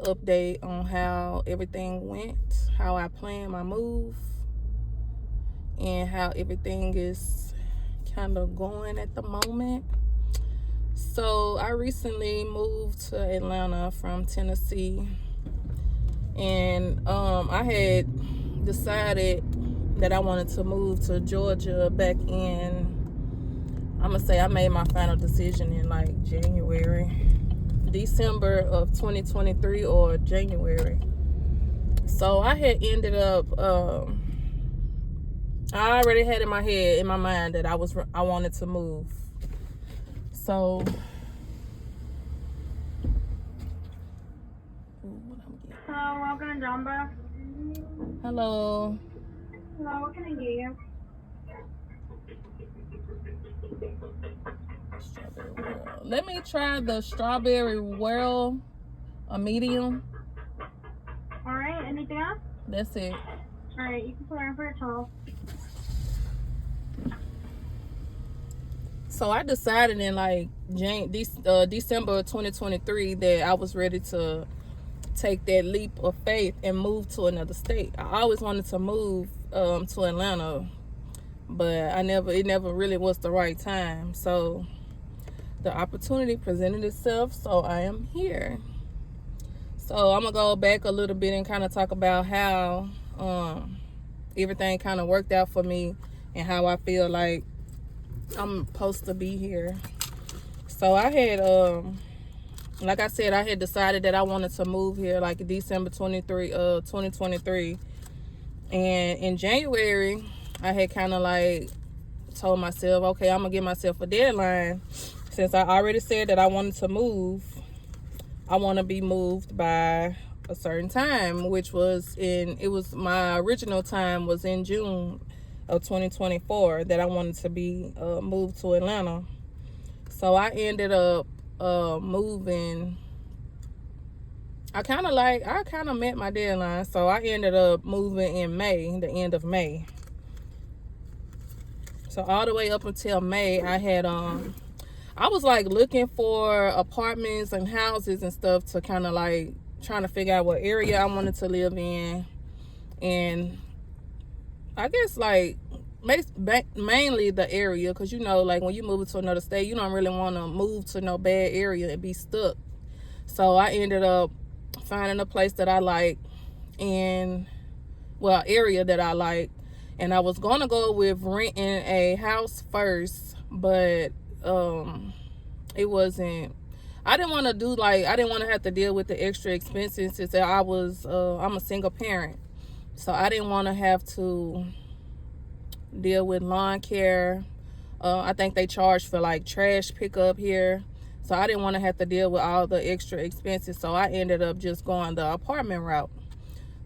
update on how everything went, how I planned my move, and how everything is kind of going at the moment. So I recently moved to Atlanta from Tennessee, and I had decided that I wanted to move to Georgia back in, I'm gonna say I made my final decision in like December of 2023 or January. So I had ended up I already had in my mind that I wanted to move. So Hello, welcome to Jamba. hello. Hello, what can I get you? Strawberry Whirl. Let me try the Strawberry Whirl, a medium. Alright, anything else? That's it. Alright, you can put her in for a 12. So I decided in like December of 2023 that I was ready to take that leap of faith and move to another state. I always wanted to move to Atlanta, but it never really was the right time. So the opportunity presented itself, so I am here. So I'm gonna go back a little bit and kind of talk about how everything kind of worked out for me and how I feel like I'm supposed to be here. So I had like I said, I had decided that I wanted to move here like December 2023. And in January, I had kind of like told myself, okay, I'm gonna give myself a deadline. Since I already said that I wanted to move, I want to be moved by a certain time, which was my original time was in June of 2024 that I wanted to be moved to Atlanta. So I ended up moving. I kind of met my deadline, so I ended up moving in May, the end of May. So all the way up until May, I was like looking for apartments and houses and stuff to kind of like trying to figure out what area I wanted to live in. And I guess like mainly the area, because you know, like when you move to another state, you don't really want to move to no bad area and be stuck. So I ended up finding a place that I like area that I like. And I was going to go with renting a house first, but it wasn't, I didn't want to have to deal with the extra expenses since I'm a single parent. So I didn't want to have to deal with lawn care. I think they charge for like trash pickup here. So I didn't want to have to deal with all the extra expenses. So I ended up just going the apartment route.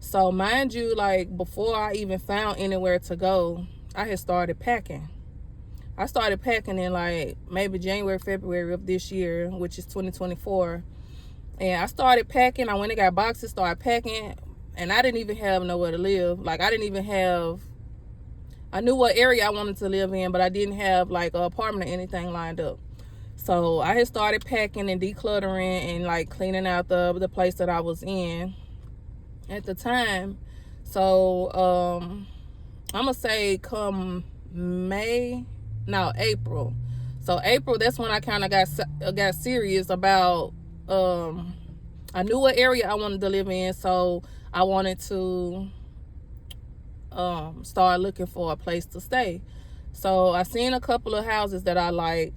So mind you, like before I even found anywhere to go, I had started packing. I started packing in like maybe January, February of this year, which is 2024. And I started packing. I went and got boxes, started packing, and I didn't even have nowhere to live. Like I knew what area I wanted to live in, but I didn't have like an apartment or anything lined up. So I had started packing and decluttering and like cleaning out the place that I was in at the time. So I'm gonna say come April. So April, that's when I kind of got serious about I knew what area I wanted to live in, so I wanted to start looking for a place to stay. So I seen a couple of houses that I like.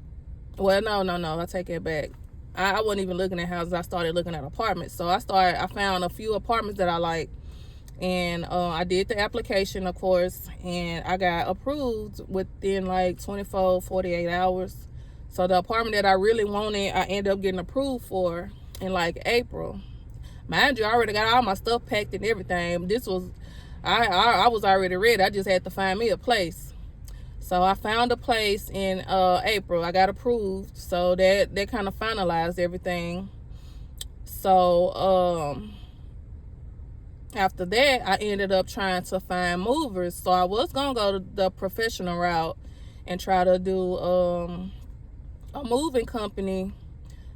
Well, no, I take it back. I wasn't even looking at houses. I started looking at apartments. So I found a few apartments that I like, and I did the application, of course, and I got approved within like 24, 48 hours. So the apartment that I really wanted, I ended up getting approved for in like April. Mind you, I already got all my stuff packed and everything. I was already ready. I just had to find me a place. So I found a place in April. I got approved. So that kind of finalized everything. So after that, I ended up trying to find movers. So I was going to go the professional route and try to do a moving company.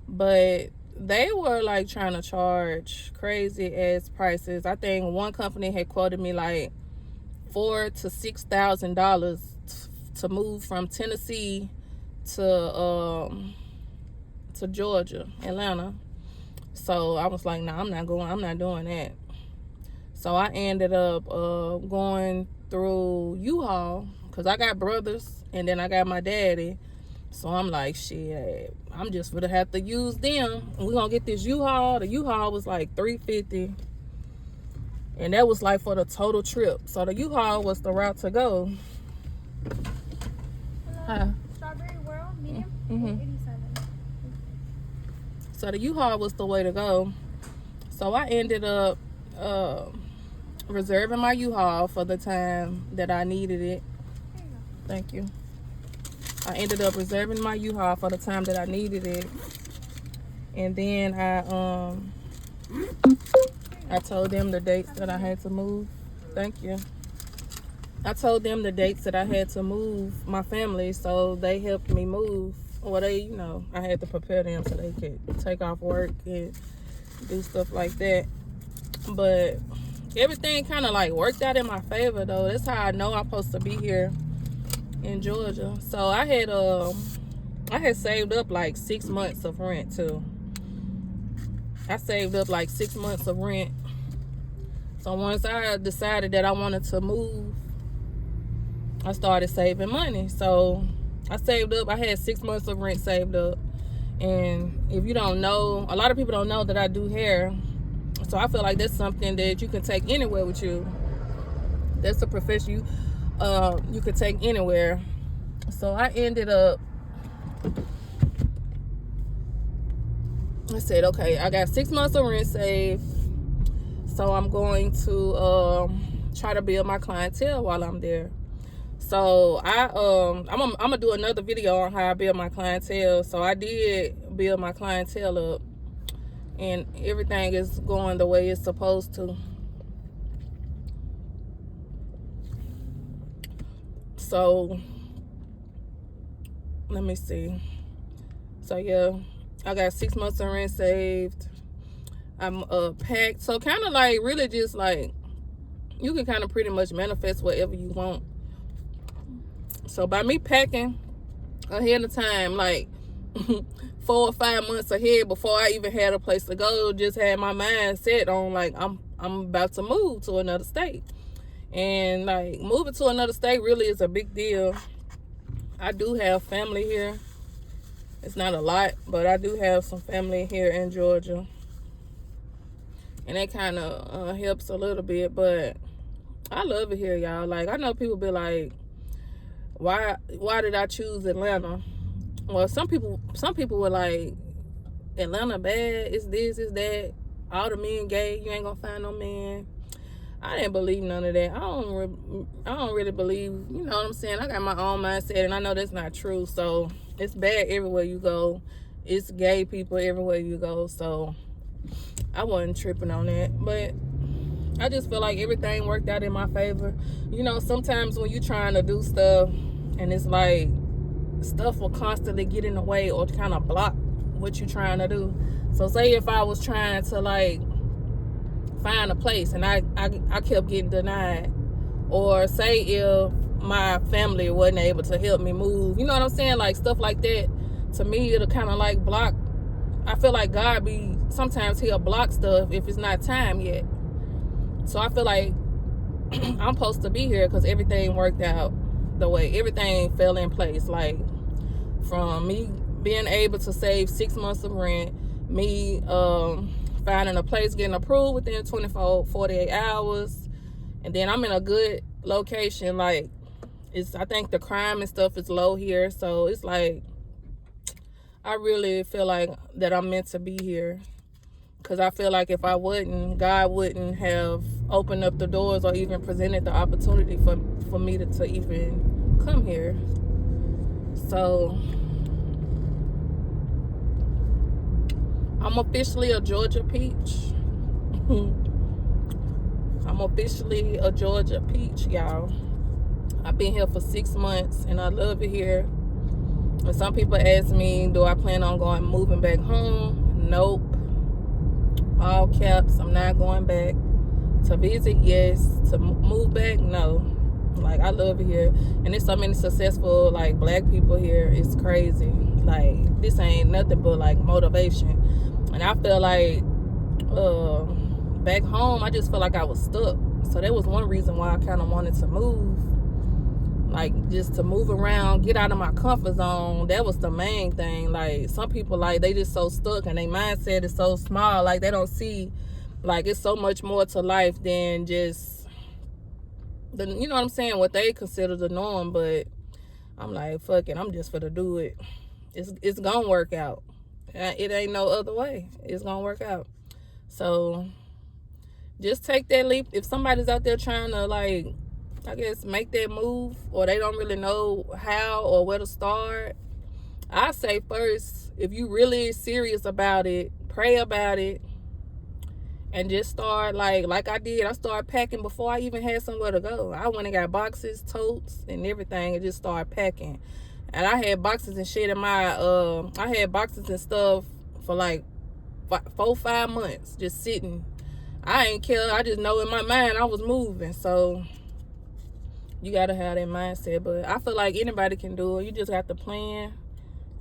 But they were like trying to charge crazy ass prices. I think one company had quoted me like $4,000 to $6,000 to move from Tennessee to Georgia, Atlanta. So I was like, nah, I'm not doing that. So I ended up going through U-Haul, because I got brothers and then I got my daddy. So I'm like, shit, I'm just gonna have to use them. We're gonna get this U-Haul. The U-Haul was like $350, and that was like for the total trip. So the U-Haul was the route to go. Huh? Strawberry World, medium, 87. So the U-Haul was the way to go. So I ended up reserving my U-Haul for the time that I needed it. There you go. Thank you. I ended up reserving my U-Haul for the time that I needed it. And then I told them the dates that I had to move. Thank you. I told them the dates that I had to move my family, so they helped me move. Well, they, I had to prepare them so they could take off work and do stuff like that. But everything kind of like worked out in my favor, though. That's how I know I'm supposed to be here in Georgia. So I had saved up like 6 months of rent too. I saved up like 6 months of rent. So once I decided that I wanted to move, I started saving money. So I saved up. I had 6 months of rent saved up. And if you don't know, a lot of people don't know that I do hair. So I feel like that's something that you can take anywhere with you. That's a profession you could take anywhere. So I ended up, I said, okay, I got 6 months of rent saved. So I'm going to try to build my clientele while I'm there. So I'm gonna do another video on how I build my clientele. So I did build my clientele up, and everything is going the way it's supposed to. So let me see. So yeah, I got 6 months of rent saved. I'm packed. So kind of like really just like you can kind of pretty much manifest whatever you want. So by me packing ahead of time, like 4 or 5 months ahead before I even had a place to go, just had my mind set on like I'm about to move to another state. And like moving to another state really is a big deal. I do have family here. It's not a lot, but I do have some family here in Georgia. And that kind of helps a little bit, but I love it here, y'all. Like, I know people be like, why did I choose Atlanta? Well, some people were like, Atlanta bad, it's this, it's that, all the men gay, you ain't gonna find no man. I didn't believe none of that. I don't really believe, you know what I'm saying? I got my own mindset, and I know that's not true. So it's bad everywhere you go. It's gay people everywhere you go. So I wasn't tripping on that. But I just feel like everything worked out in my favor. You know, sometimes when you're trying to do stuff and it's like stuff will constantly get in the way or kind of block what you're trying to do. So say if I was trying to like find a place and I kept getting denied, or say if my family wasn't able to help me move, you know what I'm saying, like stuff like that, to me it'll kind of like block. I feel like God sometimes he'll block stuff if it's not time yet. So I feel like I'm supposed to be here because everything worked out the way, everything fell in place. Like from me being able to save 6 months of rent, me finding a place, getting approved within 48 hours, and then I'm in a good location. Like I think the crime and stuff is low here, so it's like I really feel like that I'm meant to be here, because I feel like if I wouldn't, God wouldn't have opened up the doors or even presented the opportunity for me to even come here. So I'm officially a Georgia peach. I'm officially a Georgia peach, y'all. I've been here for 6 months and I love it here. And some people ask me, do I plan on moving back home? Nope. all caps. I'm not going back. To visit, yes. To move back, no. Like, I love it here, and there's so many successful like black people here. It's crazy. Like, this ain't nothing but like motivation. And I feel like back home, I just feel like I was stuck. So that was one reason why I kind of wanted to move, like just to move around, get out of my comfort zone. That was the main thing. Like, some people, like, they just so stuck and their mindset is so small, like they don't see like it's so much more to life than just the, you know what I'm saying, what they consider the norm. But I'm like, fuck it, I'm just for to do it. It's gonna work out. It ain't no other way. It's gonna work out. So just take that leap. If somebody's out there trying to, like, I guess, make that move, or they don't really know how or where to start, I say first, if you really serious about it, pray about it, and just start like I did. I started packing before I even had somewhere to go. I went and got boxes, totes, and everything, and just started packing. And I had boxes and shit in my I had boxes and stuff for like 4-5 months just sitting. I ain't care. I just know in my mind I was moving. So you gotta have that mindset. But I feel like anybody can do it. You just have to plan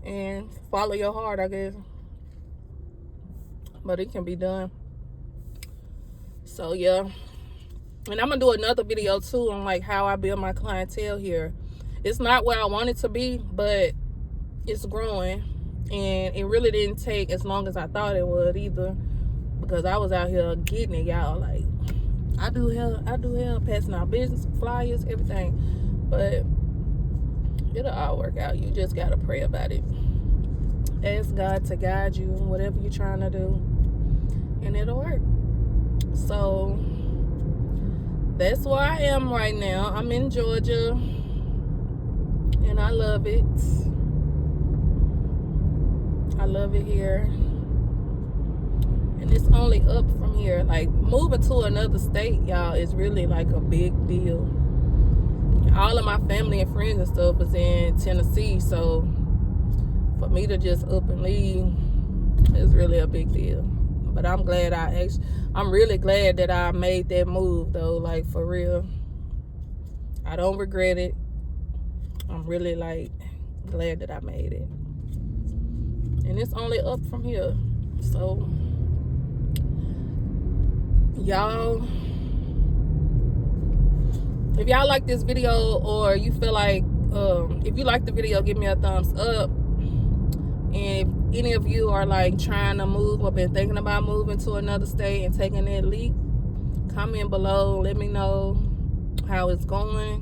and follow your heart, I guess. But it can be done. So yeah. And I'm gonna do another video too on like how I build my clientele here. It's not where I want it to be, but it's growing. And it really didn't take as long as I thought it would either, because I was out here getting it, y'all. Like, I do hell, passing out business flyers, everything. But it'll all work out. You just gotta pray about it. Ask God to guide you in whatever you're trying to do, and it'll work. So that's where I am right now. I'm in Georgia, and I love it. I love it here. And it's only up from here. Like, moving to another state, y'all, is really like a big deal. All of my family and friends and stuff is in Tennessee, so for me to just up and leave is really a big deal. But I'm glad I'm really glad that I made that move, though. Like, for real, I don't regret it. I'm really like glad that I made it, and it's only up from here. So y'all, if y'all like this video, or you feel like if you like the video, give me a thumbs up. And if any of you are like trying to move or been thinking about moving to another state and taking that leap, comment below, let me know how it's going.